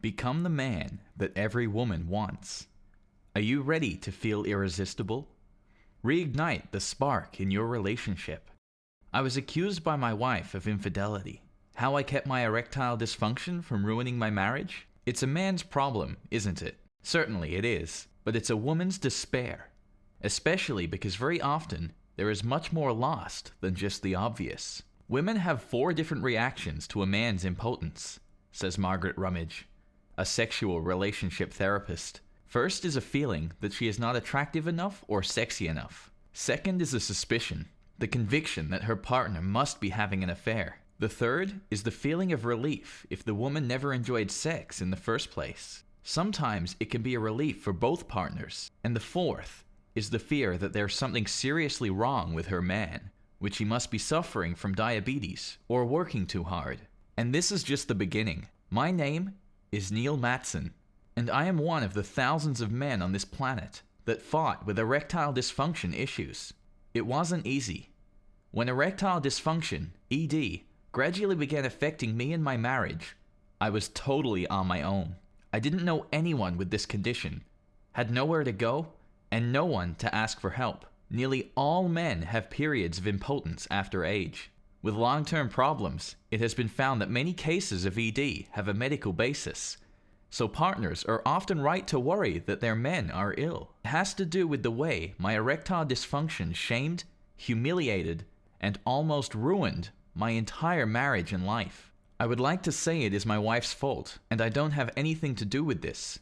Become the man that every woman wants. Are you ready to feel irresistible? Reignite the spark in your relationship. I was accused by my wife of infidelity. How I kept my erectile dysfunction from ruining my marriage? It's a man's problem, isn't it? Certainly it is, but it's a woman's despair. Especially because very often there is much more lost than just the obvious. Women have 4 different reactions to a man's impotence, says Margaret Rummage, a sexual relationship therapist. First is a feeling that she is not attractive enough or sexy enough. Second is a suspicion, the conviction that her partner must be having an affair. The third is the feeling of relief if the woman never enjoyed sex in the first place. Sometimes it can be a relief for both partners. And the fourth is the fear that there's something seriously wrong with her man, which he must be suffering from diabetes or working too hard. And this is just the beginning. My name is Neil Matson, and I am one of the thousands of men on this planet that fought with erectile dysfunction issues. It wasn't easy. When erectile dysfunction, ED, gradually began affecting me and my marriage, I was totally on my own. I didn't know anyone with this condition, had nowhere to go, and no one to ask for help. Nearly all men have periods of impotence after age. With long-term problems, it has been found that many cases of ED have a medical basis, so partners are often right to worry that their men are ill. It has to do with the way my erectile dysfunction shamed, humiliated, and almost ruined my entire marriage and life. I would like to say it is my wife's fault, and I don't have anything to do with this.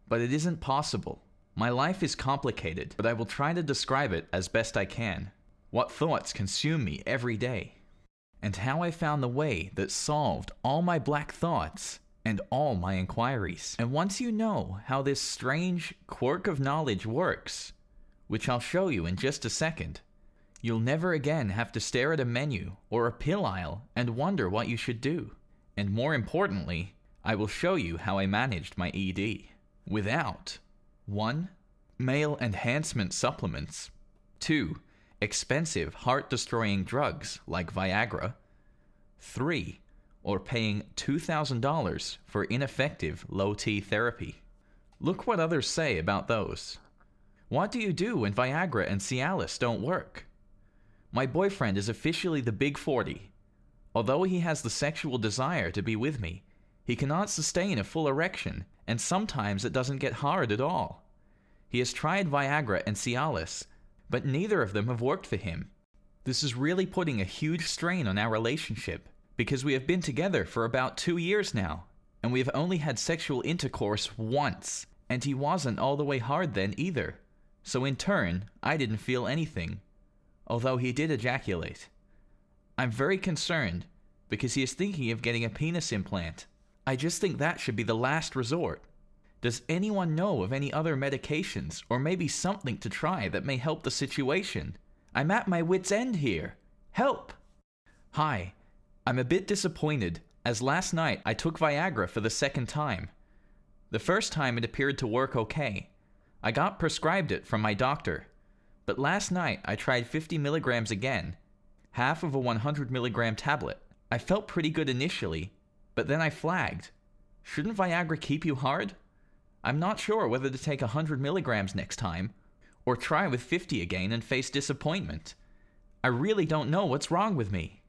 But it isn't possible. My life is complicated, but I will try to describe it as best I can. What thoughts consume me every day, and how I found the way that solved all my black thoughts and all my inquiries. And once you know how this strange quirk of knowledge works, which I'll show you in just a second, you'll never again have to stare at a menu or a pill aisle and wonder what you should do. And more importantly, I will show you how I managed my ED without 1. Male enhancement supplements. 2. Expensive heart-destroying drugs like Viagra. 3. Or paying $2,000 for ineffective low-T therapy. Look what others say about those. What do you do when Viagra and Cialis don't work? My boyfriend is officially the Big 40. Although he has the sexual desire to be with me, he cannot sustain a full erection, and sometimes it doesn't get hard at all. He has tried Viagra and Cialis, but neither of them have worked for him. This is really putting a huge strain on our relationship, because we have been together for about 2 years now, and we have only had sexual intercourse once, and he wasn't all the way hard then either. So in turn, I didn't feel anything, although he did ejaculate. I'm very concerned, because he is thinking of getting a penis implant. I just think that should be the last resort. Does anyone know of any other medications, or maybe something to try that may help the situation? I'm at my wit's end here. Help! Hi, I'm a bit disappointed, as last night I took Viagra for the second time. The first time it appeared to work okay. I got prescribed it from my doctor. But last night I tried 50 milligrams again, half of a 100 milligram tablet. I felt pretty good initially, but then I flagged. Shouldn't Viagra keep you hard? I'm not sure whether to take 100 milligrams next time, or try with 50 again and face disappointment. I really don't know what's wrong with me.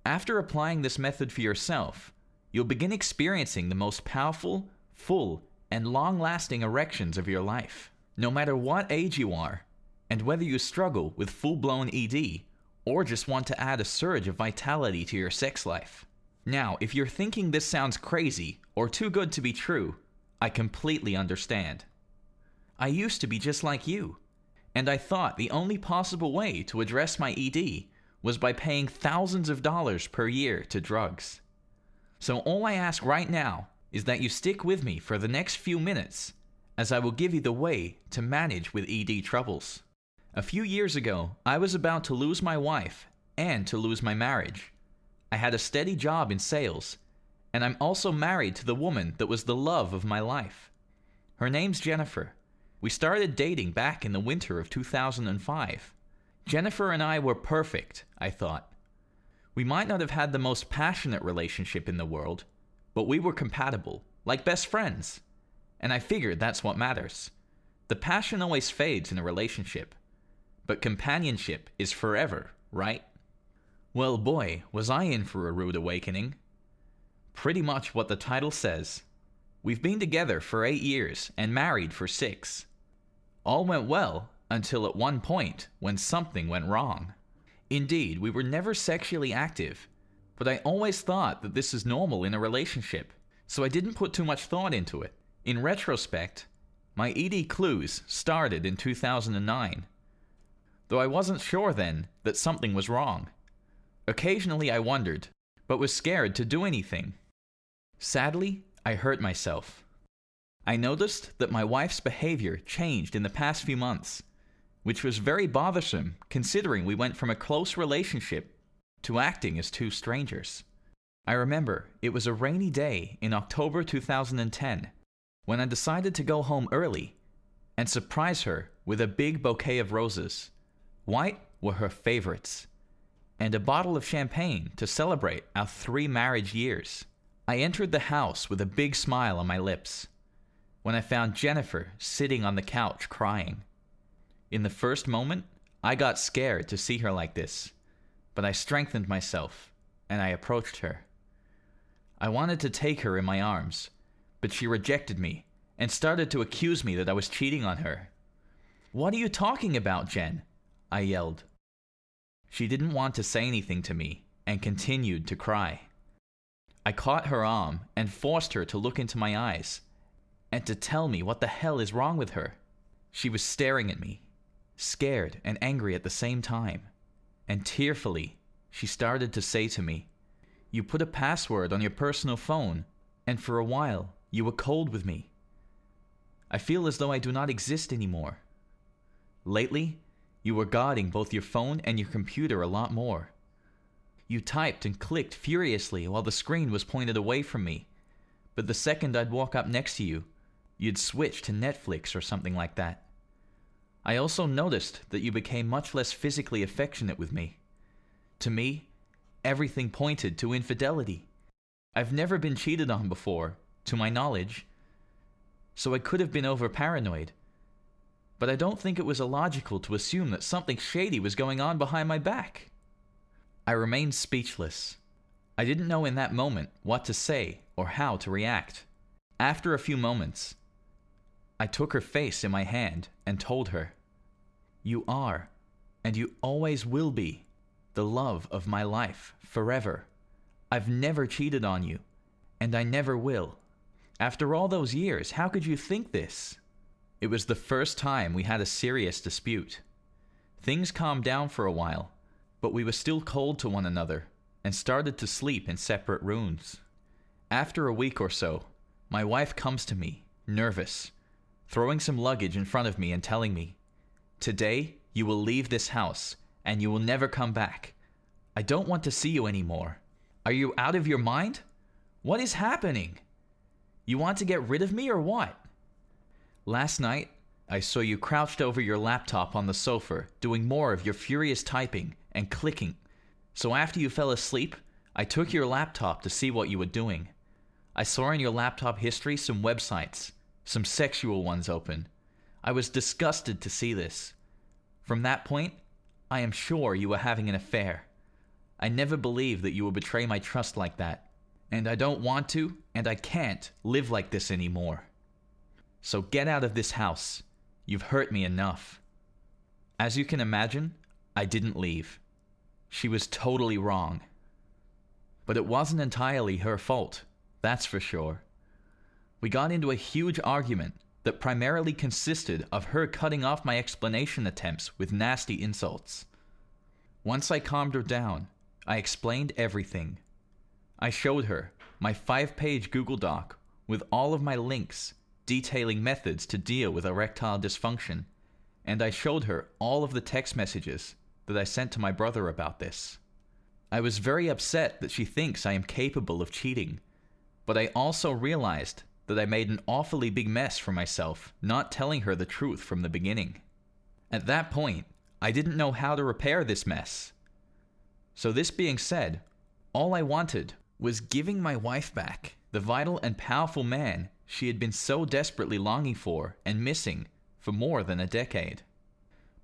After applying this method for yourself, you'll begin experiencing the most powerful, full, and long-lasting erections of your life. No matter what age you are, and whether you struggle with full-blown ED, or just want to add a surge of vitality to your sex life. Now, if you're thinking this sounds crazy, or too good to be true, I completely understand. I used to be just like you, and I thought the only possible way to address my ED was by paying thousands of dollars per year to drugs. So all I ask right now is that you stick with me for the next few minutes, as I will give you the way to manage with ED troubles. A few years ago, I was about to lose my wife and to lose my marriage. I had a steady job in sales, and I'm also married to the woman that was the love of my life. Her name's Jennifer. We started dating back in the winter of 2005. Jennifer and I were perfect, I thought. We might not have had the most passionate relationship in the world, but we were compatible, like best friends. And I figured that's what matters. The passion always fades in a relationship, but companionship is forever, right? Well, boy, was I in for a rude awakening. Pretty much what the title says. We've been together for 8 years and married for 6. All went well until at one point when something went wrong. Indeed, we were never sexually active, but I always thought that this is normal in a relationship, so I didn't put too much thought into it. In retrospect, my ED clues started in 2009, though I wasn't sure then that something was wrong. Occasionally I wondered, but was scared to do anything. Sadly, I hurt myself. I noticed that my wife's behavior changed in the past few months, which was very bothersome considering we went from a close relationship to acting as two strangers. I remember it was a rainy day in October 2010 when I decided to go home early and surprise her with a big bouquet of roses. White were her favorites, and a bottle of champagne to celebrate our 3 marriage years. I entered the house with a big smile on my lips when I found Jennifer sitting on the couch crying. In the first moment, I got scared to see her like this, but I strengthened myself and I approached her. I wanted to take her in my arms, but she rejected me and started to accuse me that I was cheating on her. "What are you talking about, Jen?" I yelled. She didn't want to say anything to me and continued to cry. I caught her arm and forced her to look into my eyes and to tell me what the hell is wrong with her. She was staring at me, scared and angry at the same time, and tearfully she started to say to me, "You put a password on your personal phone, and for a while you were cold with me. I feel as though I do not exist anymore. Lately, you were guarding both your phone and your computer a lot more. You typed and clicked furiously while the screen was pointed away from me, but the second I'd walk up next to you, you'd switch to Netflix or something like that. I also noticed that you became much less physically affectionate with me. To me, everything pointed to infidelity. I've never been cheated on before, to my knowledge, so I could have been over-paranoid. But I don't think it was illogical to assume that something shady was going on behind my back." I remained speechless. I didn't know in that moment what to say or how to react. After a few moments, I took her face in my hand and told her, "You are, and you always will be, the love of my life, forever. I've never cheated on you, and I never will. After all those years, how could you think this?" It was the first time we had a serious dispute. Things calmed down for a while, but we were still cold to one another and started to sleep in separate rooms. After a week or so, my wife comes to me, nervous, throwing some luggage in front of me and telling me, "Today, you will leave this house, and you will never come back. I don't want to see you anymore. Are you out of your mind? What is happening? You want to get rid of me or what? Last night, I saw you crouched over your laptop on the sofa, doing more of your furious typing and clicking. So after you fell asleep, I took your laptop to see what you were doing. I saw in your laptop history some websites, some sexual ones open. I was disgusted to see this. From that point, I am sure you were having an affair. I never believed that you would betray my trust like that. And I don't want to, and I can't, live like this anymore. So get out of this house. You've hurt me enough." As you can imagine, I didn't leave. She was totally wrong. But it wasn't entirely her fault, that's for sure. We got into a huge argument that primarily consisted of her cutting off my explanation attempts with nasty insults. Once I calmed her down, I explained everything. I showed her my 5-page Google Doc with all of my links detailing methods to deal with erectile dysfunction, and I showed her all of the text messages that I sent to my brother about this. I was very upset that she thinks I am capable of cheating, but I also realized that I made an awfully big mess for myself not telling her the truth from the beginning. At that point, I didn't know how to repair this mess. So this being said, all I wanted was giving my wife back. the vital and powerful man she had been so desperately longing for and missing for more than a decade.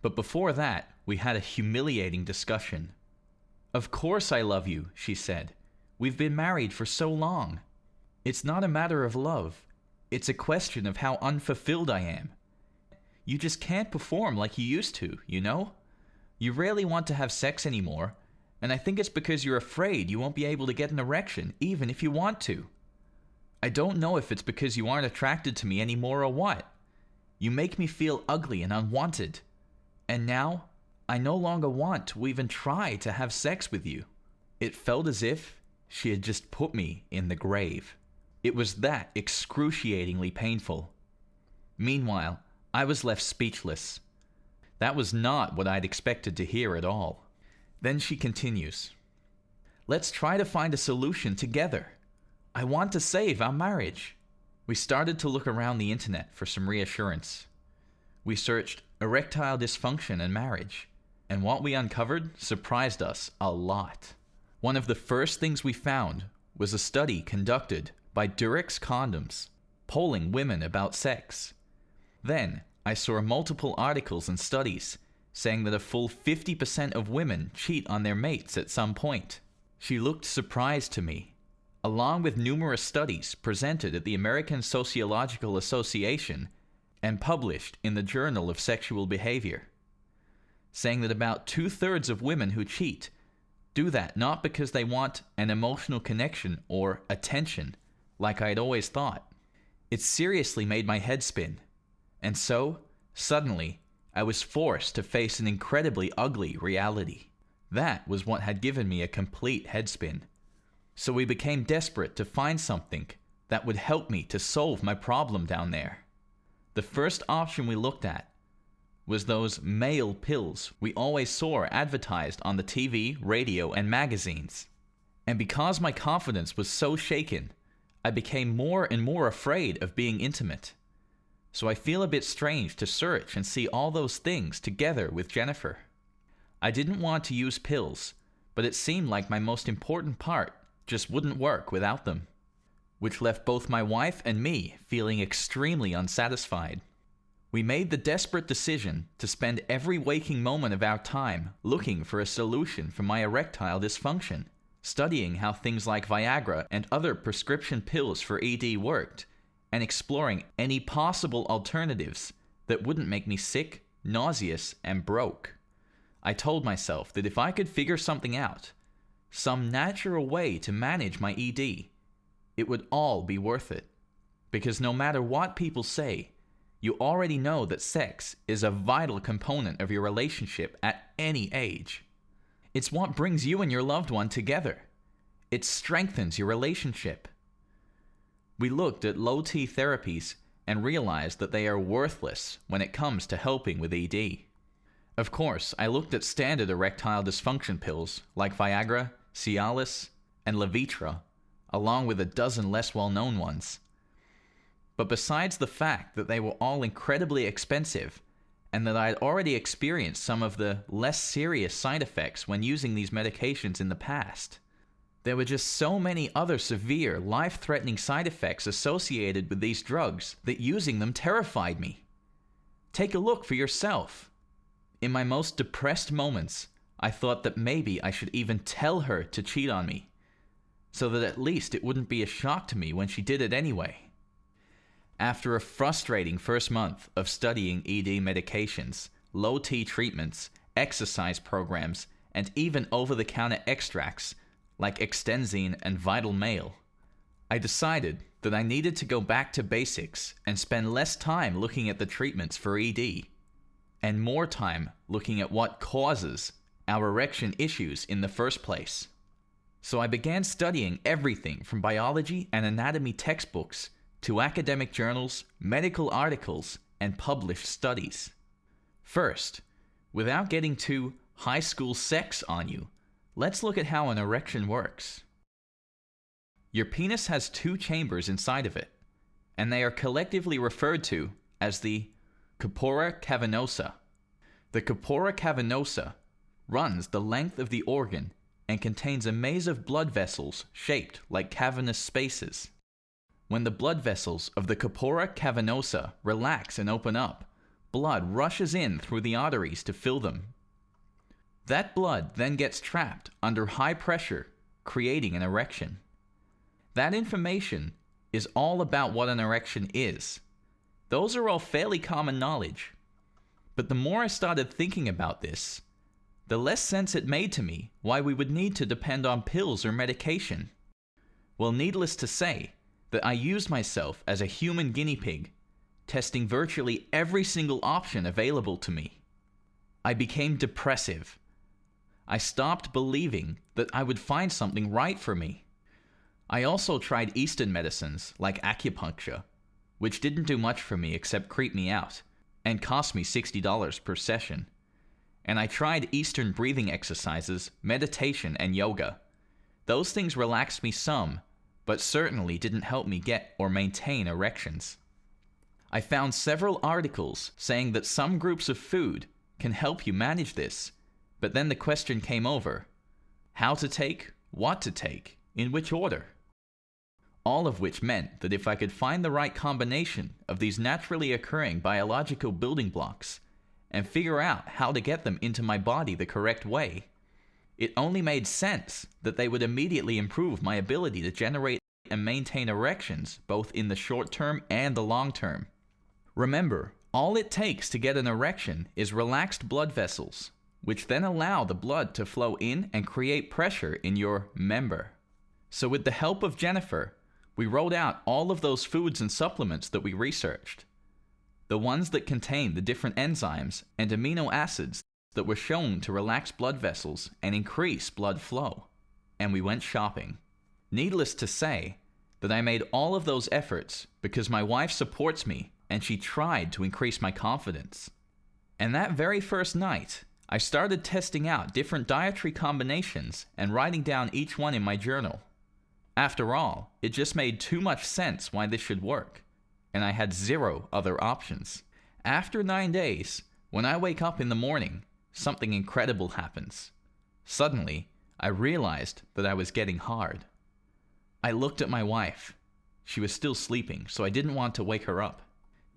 But before that, we had a humiliating discussion. "Of course I love you," she said. "We've been married for so long. It's not a matter of love. It's a question of how unfulfilled I am. You just can't perform like you used to, you know? You rarely want to have sex anymore, and I think it's because you're afraid you won't be able to get an erection, even if you want to. I don't know if it's because you aren't attracted to me anymore or what. You make me feel ugly and unwanted. And now, I no longer want to even try to have sex with you." It felt as if she had just put me in the grave. It was that excruciatingly painful. Meanwhile, I was left speechless. That was not what I'd expected to hear at all. Then she continues, "Let's try to find a solution together. I want to save our marriage." We started to look around the internet for some reassurance. We searched erectile dysfunction and marriage, and what we uncovered surprised us a lot. One of the first things we found was a study conducted by Durex Condoms, polling women about sex. Then, I saw multiple articles and studies saying that a full 50% of women cheat on their mates at some point. She looked surprised to me, along with numerous studies presented at the American Sociological Association and published in the Journal of Sexual Behavior, saying that about 2/3 of women who cheat do that not because they want an emotional connection or attention, like I'd always thought. It seriously made my head spin. And so, suddenly, I was forced to face an incredibly ugly reality. That was what had given me a complete headspin. So we became desperate to find something that would help me to solve my problem down there. The first option we looked at was those male pills we always saw advertised on the TV, radio, and magazines. And because my confidence was so shaken, I became more and more afraid of being intimate. So I feel a bit strange to search and see all those things together with Jennifer. I didn't want to use pills, but it seemed like my most important part just wouldn't work without them, which left both my wife and me feeling extremely unsatisfied. We made the desperate decision to spend every waking moment of our time looking for a solution for my erectile dysfunction, studying how things like Viagra and other prescription pills for ED worked, and exploring any possible alternatives that wouldn't make me sick, nauseous, and broke. I told myself that if I could figure something out, some natural way to manage my ED, it would all be worth it. Because no matter what people say, you already know that sex is a vital component of your relationship at any age. It's what brings you and your loved one together. It strengthens your relationship. We looked at low-T therapies and realized that they are worthless when it comes to helping with ED. Of course, I looked at standard erectile dysfunction pills like Viagra, Cialis, and Levitra, along with a dozen less well-known ones. But besides the fact that they were all incredibly expensive, and that I had already experienced some of the less serious side effects when using these medications in the past, there were just so many other severe, life-threatening side effects associated with these drugs that using them terrified me. Take a look for yourself. In my most depressed moments, I thought that maybe I should even tell her to cheat on me, so that at least it wouldn't be a shock to me when she did it anyway. After a frustrating first month of studying ED medications, low-T treatments, exercise programs, and even over-the-counter extracts like Extenzine and Vital Male, I decided that I needed to go back to basics and spend less time looking at the treatments for ED, and more time looking at what causes our erection issues in the first place. So I began studying everything from biology and anatomy textbooks to academic journals, medical articles, and published studies. First, without getting too high school sex on you, let's look at how an erection works. Your penis has 2 chambers inside of it, and they are collectively referred to as the corpora cavernosa. The corpora cavernosa runs the length of the organ and contains a maze of blood vessels shaped like cavernous spaces. When the blood vessels of the corpora cavernosa relax and open up, blood rushes in through the arteries to fill them. That blood then gets trapped under high pressure, creating an erection. That information is all about what an erection is. Those are all fairly common knowledge. But the more I started thinking about this, the less sense it made to me why we would need to depend on pills or medication. Well, needless to say, that I used myself as a human guinea pig, testing virtually every single option available to me. I became depressive. I stopped believing that I would find something right for me. I also tried Eastern medicines like acupuncture, which didn't do much for me except creep me out, and cost me $60 per session. And I tried Eastern breathing exercises, meditation, and yoga. Those things relaxed me some, but certainly didn't help me get or maintain erections. I found several articles saying that some groups of food can help you manage this, but then the question came over: how to take, what to take, in which order? All of which meant that if I could find the right combination of these naturally occurring biological building blocks and figure out how to get them into my body the correct way, it only made sense that they would immediately improve my ability to generate and maintain erections both in the short term and the long term. Remember, all it takes to get an erection is relaxed blood vessels, which then allow the blood to flow in and create pressure in your member. So with the help of Jennifer, we wrote out all of those foods and supplements that we researched. The ones that contain the different enzymes and amino acids that were shown to relax blood vessels and increase blood flow. And we went shopping. Needless to say that I made all of those efforts because my wife supports me and she tried to increase my confidence. And that very first night, I started testing out different dietary combinations and writing down each one in my journal. After all, it just made too much sense why this should work, and I had zero other options. After 9 days, when I wake up in the morning, something incredible happens. Suddenly, I realized that I was getting hard. I looked at my wife. She was still sleeping, so I didn't want to wake her up.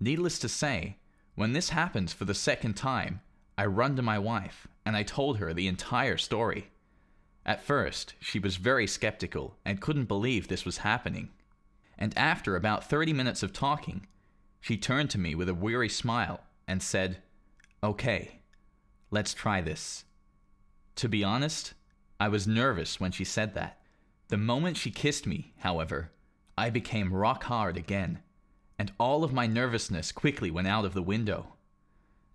Needless to say, when this happens for the second time, I run to my wife, and I told her the entire story. At first, she was very skeptical and couldn't believe this was happening. And after about 30 minutes of talking, she turned to me with a weary smile and said, "Okay, let's try this." To be honest, I was nervous when she said that. The moment she kissed me, however, I became rock hard again, and all of my nervousness quickly went out of the window.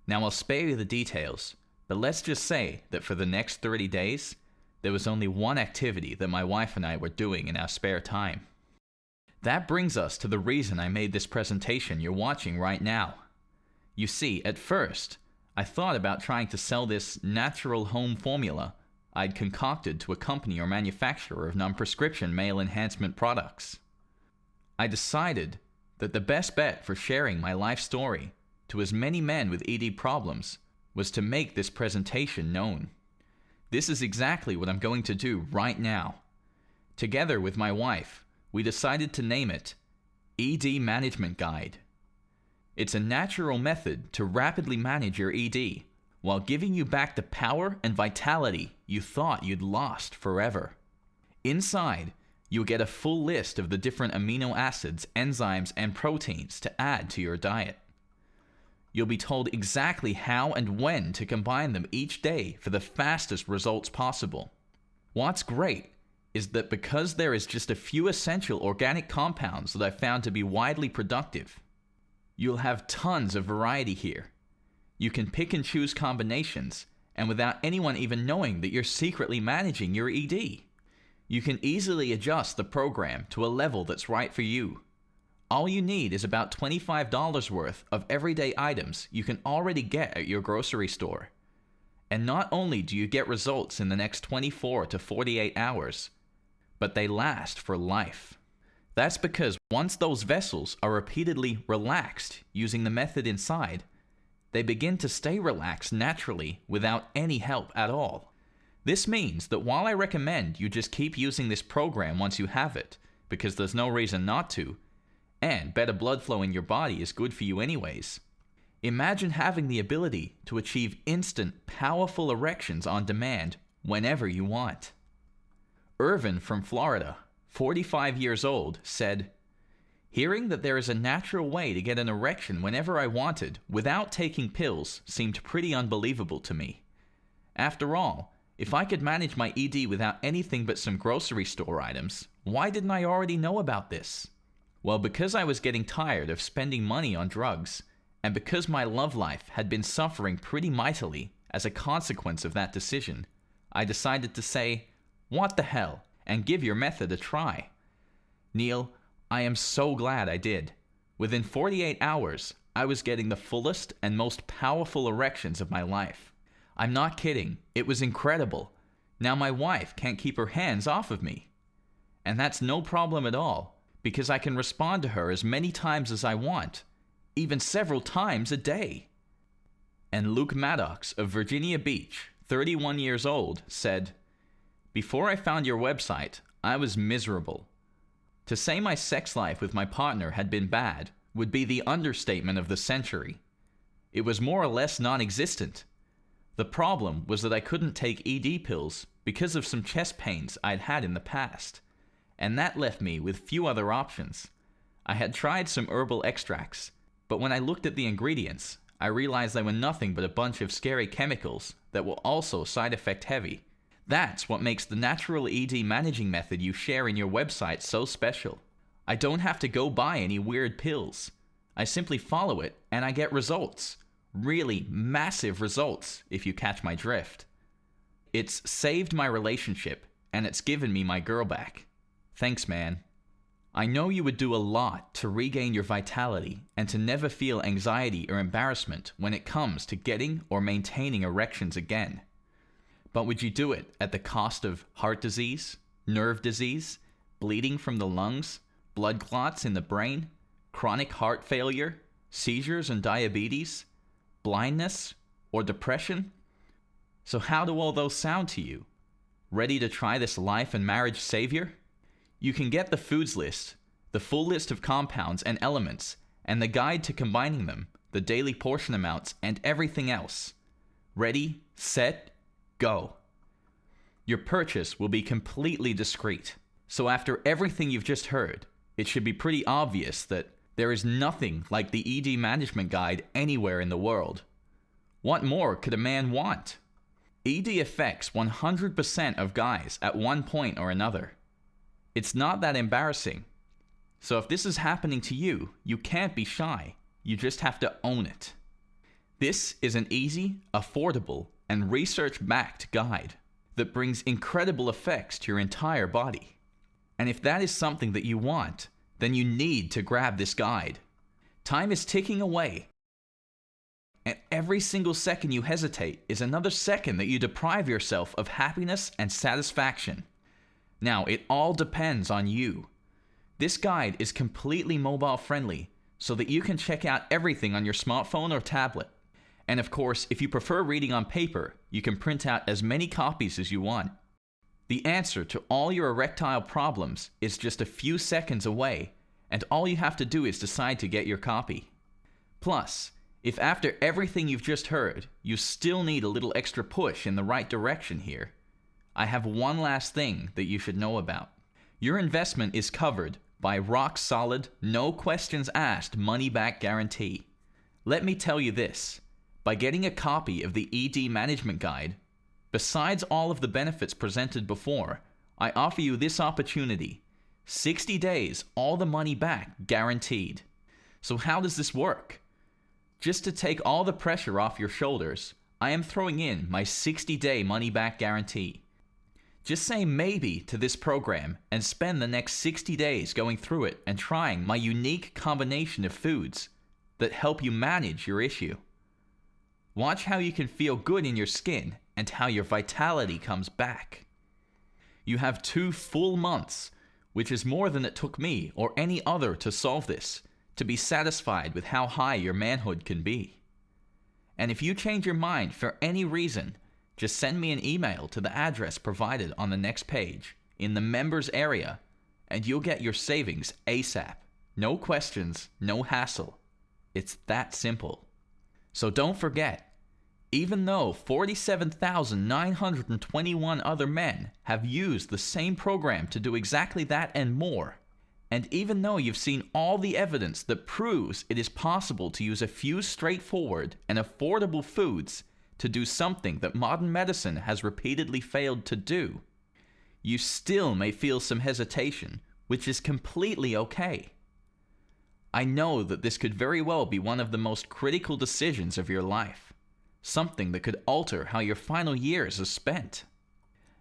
Now I'll spare you the details, but let's just say that for the next 30 days, there was only one activity that my wife and I were doing in our spare time. That brings us to the reason I made this presentation you're watching right now. You see, at first, I thought about trying to sell this natural home formula I'd concocted to a company or manufacturer of non-prescription male enhancement products. I decided that the best bet for sharing my life story to as many men with ED problems was to make this presentation known. This is exactly what I'm going to do right now. Together with my wife, we decided to name it ED Management Guide. It's a natural method to rapidly manage your ED while giving you back the power and vitality you thought you'd lost forever. Inside, you'll get a full list of the different amino acids, enzymes, and proteins to add to your diet. You'll be told exactly how and when to combine them each day for the fastest results possible. What's great is that because there is just a few essential organic compounds that I've found to be widely productive, you'll have tons of variety here. You can pick and choose combinations, and without anyone even knowing that you're secretly managing your ED. You can easily adjust the program to a level that's right for you. All you need is about $25 worth of everyday items you can already get at your grocery store. And not only do you get results in the next 24 to 48 hours, but they last for life. That's because once those vessels are repeatedly relaxed using the method inside, they begin to stay relaxed naturally without any help at all. This means that while I recommend you just keep using this program once you have it, because there's no reason not to, And better blood flow in your body is good for you anyways. Imagine having the ability to achieve instant, powerful erections on demand whenever you want. Irvin from Florida, 45 years old, said, "Hearing that there is a natural way to get an erection whenever I wanted without taking pills seemed pretty unbelievable to me. After all, if I could manage my ED without anything but some grocery store items, why didn't I already know about this? Well, because I was getting tired of spending money on drugs, and because my love life had been suffering pretty mightily as a consequence of that decision, I decided to say, what the hell, and give your method a try. Neil, I am so glad I did. Within 48 hours, I was getting the fullest and most powerful erections of my life. I'm not kidding, it was incredible. Now my wife can't keep her hands off of me. And that's no problem at all, because I can respond to her as many times as I want, even several times a day." And Luke Maddox of Virginia Beach, 31 years old, said, "Before I found your website, I was miserable. To say my sex life with my partner had been bad would be the understatement of the century. It was more or less non-existent. The problem was that I couldn't take ED pills because of some chest pains I'd had in the past, and that left me with few other options. I had tried some herbal extracts, but when I looked at the ingredients, I realized they were nothing but a bunch of scary chemicals that were also side effect heavy. That's what makes the natural ED managing method you share in your website so special. I don't have to go buy any weird pills. I simply follow it and I get results. Really massive results, if you catch my drift. It's saved my relationship and it's given me my girl back. Thanks, man. I know you would do a lot to regain your vitality and to never feel anxiety or embarrassment when it comes to getting or maintaining erections again. But would you do it at the cost of heart disease, nerve disease, bleeding from the lungs, blood clots in the brain, chronic heart failure, seizures and diabetes, blindness, or depression? So how do all those sound to you? Ready to try this life and marriage savior? You can get the foods list, the full list of compounds and elements, and the guide to combining them, the daily portion amounts, and everything else. Ready, set, go. Your purchase will be completely discreet. So after everything you've just heard, it should be pretty obvious that there is nothing like the ED management guide anywhere in the world. What more could a man want? ED affects 100% of guys at one point or another. It's not that embarrassing. So if this is happening to you, you can't be shy. You just have to own it. This is an easy, affordable, and research-backed guide that brings incredible effects to your entire body. And if that is something that you want, then you need to grab this guide. Time is ticking away. And every single second you hesitate is another second that you deprive yourself of happiness and satisfaction. Now, it all depends on you. This guide is completely mobile friendly, so that you can check out everything on your smartphone or tablet. And of course, if you prefer reading on paper, you can print out as many copies as you want. The answer to all your erectile problems is just a few seconds away, and all you have to do is decide to get your copy. Plus, if after everything you've just heard, you still need a little extra push in the right direction here, I have one last thing that you should know about. Your investment is covered by rock-solid, no questions asked money-back guarantee. Let me tell you this. By getting a copy of the ED Management Guide, besides all of the benefits presented before, I offer you this opportunity. 60 days, all the money back, guaranteed. So how does this work? Just to take all the pressure off your shoulders, I am throwing in my 60-day money-back guarantee. Just say maybe to this program and spend the next 60 days going through it and trying my unique combination of foods that help you manage your issue. Watch how you can feel good in your skin and how your vitality comes back. You have 2 full months, which is more than it took me or any other to solve this, to be satisfied with how high your manhood can be. And if you change your mind for any reason, just send me an email to the address provided on the next page in the members area, and you'll get your savings ASAP. No questions, no hassle. It's that simple. So don't forget, even though 47,921 other men have used the same program to do exactly that and more, and even though you've seen all the evidence that proves it is possible to use a few straightforward and affordable foods to do something that modern medicine has repeatedly failed to do, you still may feel some hesitation, which is completely okay. I know that this could very well be one of the most critical decisions of your life, something that could alter how your final years are spent.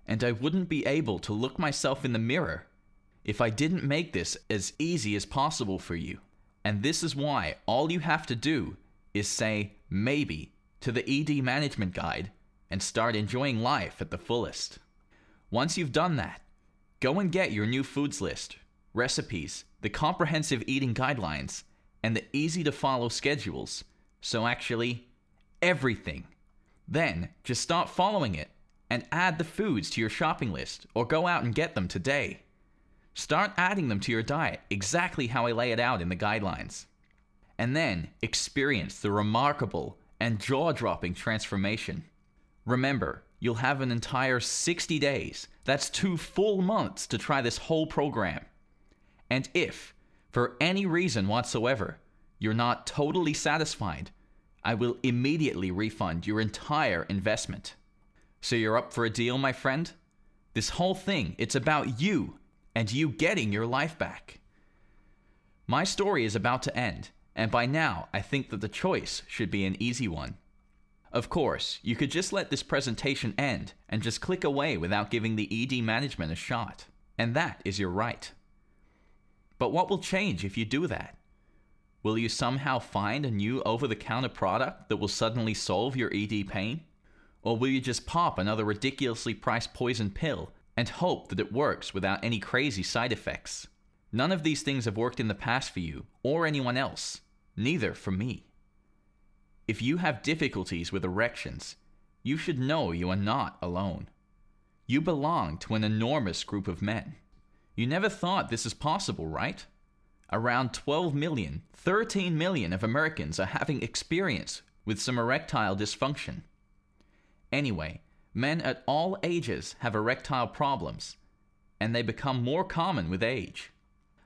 And I wouldn't be able to look myself in the mirror if I didn't make this as easy as possible for you. And this is why all you have to do is say maybe to the ED management guide and start enjoying life at the fullest. Once you've done that, go and get your new foods list, recipes, the comprehensive eating guidelines, and the easy-to-follow schedules. So actually, everything. Then, just start following it and add the foods to your shopping list or go out and get them today. Start adding them to your diet exactly how I lay it out in the guidelines. And then, experience the remarkable and jaw-dropping transformation. Remember, you'll have an entire 60 days, that's 2 full months to try this whole program. And if, for any reason whatsoever, you're not totally satisfied, I will immediately refund your entire investment. So you're up for a deal, my friend? This whole thing, it's about you and you getting your life back. My story is about to end, and by now I think that the choice should be an easy one. Of course, you could just let this presentation end and just click away without giving the ED management a shot, and that is your right. But what will change if you do that? Will you somehow find a new over-the-counter product that will suddenly solve your ED pain? Or will you just pop another ridiculously priced poison pill and hope that it works without any crazy side effects? None of these things have worked in the past for you or anyone else, neither for me. If you have difficulties with erections, you should know you are not alone. You belong to an enormous group of men. You never thought this is possible, right? Around 12 million, 13 million of Americans are having experience with some erectile dysfunction. Anyway, men at all ages have erectile problems, and they become more common with age.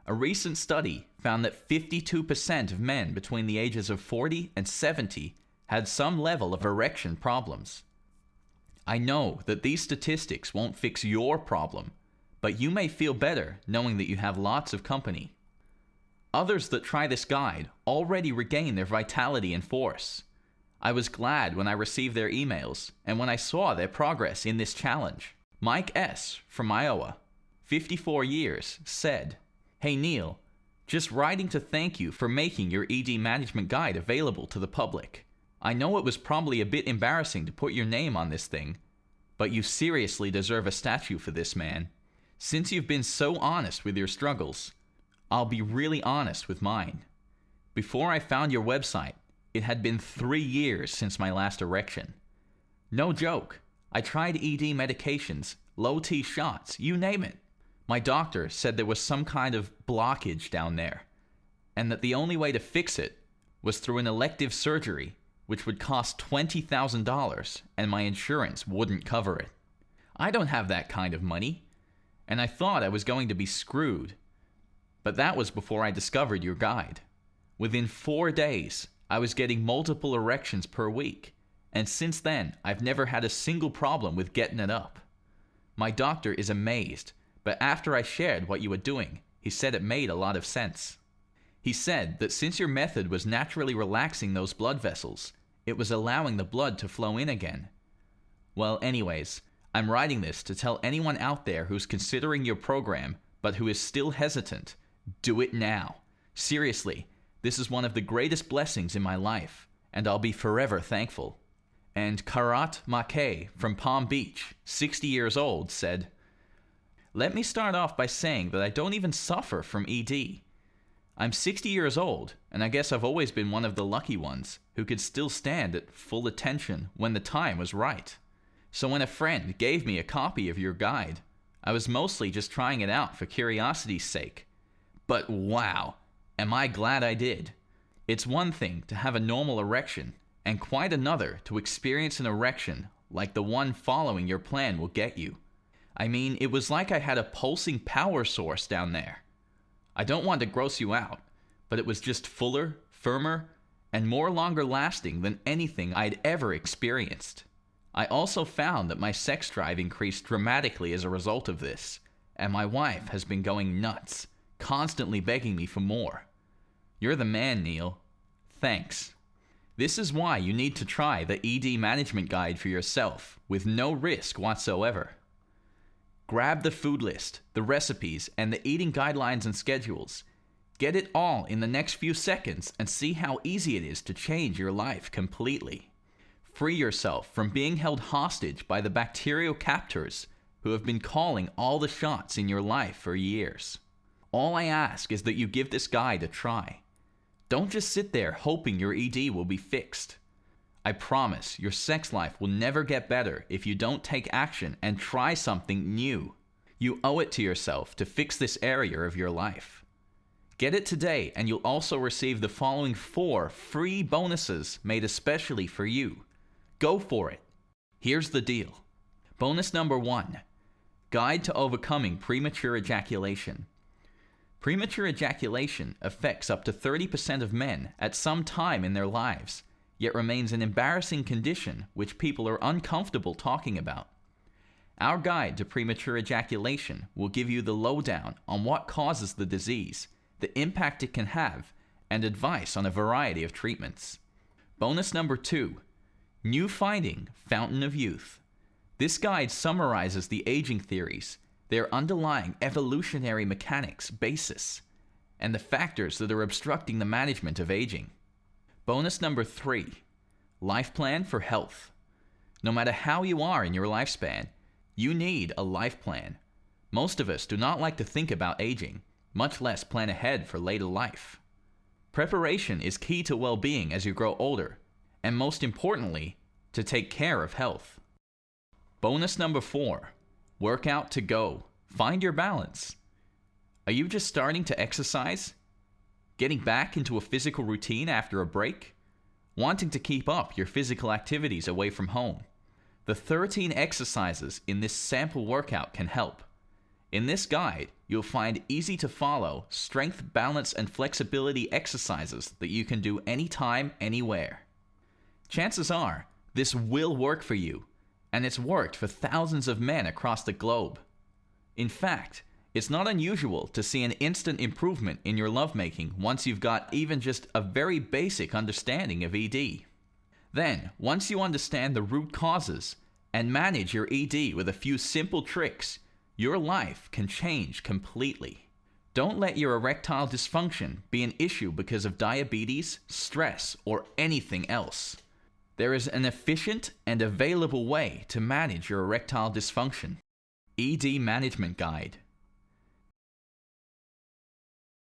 A recent study found that 52% of men between the ages of 40 and 70 had some level of erection problems. I know that these statistics won't fix your problem, but you may feel better knowing that you have lots of company. Others that try this guide already regain their vitality and force. I was glad when I received their emails and when I saw their progress in this challenge. Mike S. from Iowa, 54 years, said, "Hey Neil, just writing to thank you for making your ED management guide available to the public. I know it was probably a bit embarrassing to put your name on this thing, but you seriously deserve a statue for this, man. Since you've been so honest with your struggles, I'll be really honest with mine. Before I found your website, it had been 3 years since my last erection. No joke, I tried ED medications, low T shots, you name it. My doctor said there was some kind of blockage down there, and that the only way to fix it was through an elective surgery, which would cost $20,000, and my insurance wouldn't cover it. I don't have that kind of money, and I thought I was going to be screwed. But that was before I discovered your guide. Within 4 days, I was getting multiple erections per week, and since then, I've never had a single problem with getting it up. My doctor is amazed, but after I shared what you were doing, he said it made a lot of sense. He said that since your method was naturally relaxing those blood vessels, it was allowing the blood to flow in again. Well, anyways, I'm writing this to tell anyone out there who's considering your program, but who is still hesitant, do it now. Seriously, this is one of the greatest blessings in my life, and I'll be forever thankful." And Karat Makay from Palm Beach, 60 years old, said, "Let me start off by saying that I don't even suffer from ED. I'm 60 years old, and I guess I've always been one of the lucky ones who could still stand at full attention when the time was right. So when a friend gave me a copy of your guide, I was mostly just trying it out for curiosity's sake. But wow, Am I glad I did? It's one thing to have a normal erection, and quite another to experience an erection like the one following your plan will get you. I mean, it was like I had a pulsing power source down there. I don't want to gross you out, but it was just fuller, firmer, and more longer lasting than anything I'd ever experienced. I also found that my sex drive increased dramatically as a result of this, and my wife has been going nuts, constantly begging me for more. You're the man, Neil. Thanks. This is why you need to try the ED management guide for yourself, with no risk whatsoever. Grab the food list, the recipes, and the eating guidelines and schedules. Get it all in the next few seconds and see how easy it is to change your life completely. Free yourself from being held hostage by the bacterial captors who have been calling all the shots in your life for years. All I ask is that you give this guide a try. Don't just sit there hoping your ED will be fixed. I promise your sex life will never get better if you don't take action and try something new. You owe it to yourself to fix this area of your life. Get it today and you'll also receive the following 4 free bonuses made especially for you. Go for it. Here's the deal. Bonus number 1. Guide to overcoming premature ejaculation. Premature ejaculation affects up to 30% of men at some time in their lives, yet remains an embarrassing condition which people are uncomfortable talking about. Our guide to premature ejaculation will give you the lowdown on what causes the disease, the impact it can have, and advice on a variety of treatments. Bonus number 2. New Finding Fountain of Youth. This guide summarizes the aging theories, their underlying evolutionary mechanics basis, and the factors that are obstructing the management of aging. Bonus number 3. Life Plan for Health. No matter how you are in your lifespan, you need a life plan. Most of us do not like to think about aging, much less plan ahead for later life. Preparation is key to well-being as you grow older, and most importantly, to take care of health. Bonus number 4. Workout to go. Find your balance. Are you just starting to exercise? Getting back into a physical routine after a break? Wanting to keep up your physical activities away from home? The 13 exercises in this sample workout can help. In this guide, you'll find easy to follow strength, balance, and flexibility exercises that you can do anytime, anywhere. Chances are, this will work for you, and it's worked for thousands of men across the globe. In fact, it's not unusual to see an instant improvement in your lovemaking once you've got even just a very basic understanding of ED. Then, once you understand the root causes and manage your ED with a few simple tricks, your life can change completely. Don't let your erectile dysfunction be an issue because of diabetes, stress, or anything else. There is an efficient and available way to manage your erectile dysfunction. ED Management Guide.